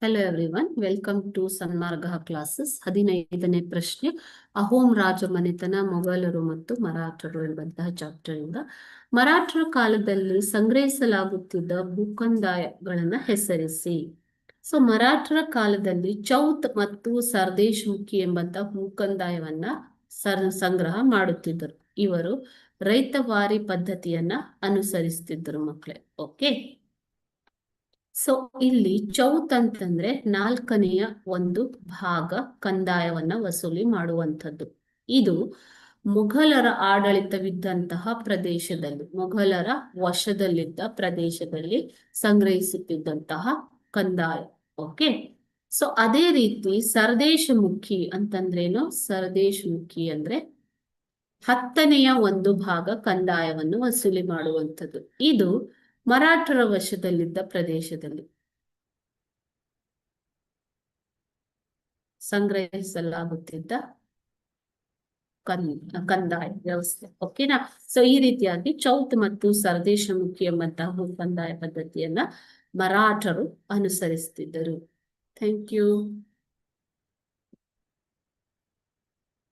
Hello everyone, welcome to Sanmarga classes. 15ನೇ ಪ್ರಶ್ನೆ ಅಹೋಮ್ ರಾಜಮನೆತನ ಮೊಘಲರು ಮತ್ತು ಮರಾಠರು ಎಂಬಂತಹ ಚಾಪ್ಟರ್ ಇಂದ ಮರಾಠರ ಕಾಲದಲ್ಲಿ ಸಂಗ್ರಹಿಸಲಾಗುತ್ತಿದ್ದ ಭೂಕಂದಾಯಗಳನ್ನ ಹೆಸರಿಸಿ. ಸೊ ಮರಾಠರ ಕಾಲದಲ್ಲಿ ಚೌತ್ ಮತ್ತು ಸರ್ದೇಶ್ ಮುಖಿ ಎಂಬಂತಹ ಭೂಕಂದಾಯವನ್ನ ಸಂಗ್ರಹ ಮಾಡುತ್ತಿದ್ದರು. ಇವರು ರೈತವಾರಿ ಪದ್ಧತಿಯನ್ನ ಅನುಸರಿಸುತ್ತಿದ್ದರು ಮಕ್ಕಳೇ. ಓಕೆ, ಸೊ ಇಲ್ಲಿ ಚೌತ್ ಅಂತಂದ್ರೆ 4ನೇ ಒಂದು ಭಾಗ ಕಂದಾಯವನ್ನ ವಸೂಲಿ ಮಾಡುವಂಥದ್ದು. ಇದು ಮೊಘಲರ ಆಡಳಿತವಿದ್ದಂತಹ ಪ್ರದೇಶದಲ್ಲಿ, ಮೊಘಲರ ವಶದಲ್ಲಿದ್ದ ಪ್ರದೇಶದಲ್ಲಿ ಸಂಗ್ರಹಿಸುತ್ತಿದ್ದಂತಹ ಕಂದಾಯ. ಓಕೆ, ಸೊ ಅದೇ ರೀತಿ ಸರ್ದೇಶಮುಖಿ ಅಂತಂದ್ರೇನು? ಸರ್ದೇಶಮುಖಿ ಅಂದ್ರೆ 10ನೇ ಒಂದು ಭಾಗ ಕಂದಾಯವನ್ನು ವಸೂಲಿ ಮಾಡುವಂಥದ್ದು. ಇದು ಮರಾಠರ ವಶದಲ್ಲಿದ್ದ ಪ್ರದೇಶದಲ್ಲಿ ಸಂಗ್ರಹಿಸಲಾಗುತ್ತಿದ್ದ ಕಂದಾಯ ವ್ಯವಸ್ಥೆ. ಓಕೆನಾ? ಸೊ ಈ ರೀತಿಯಾಗಿ ಚೌತ್ ಮತ್ತು ಸರ್ದೇಶಮುಖಿ ಎಂಬಂತಹ ಕಂದಾಯ ಪದ್ಧತಿಯನ್ನ ಮರಾಠರು ಅನುಸರಿಸುತ್ತಿದ್ದರು. Thank you.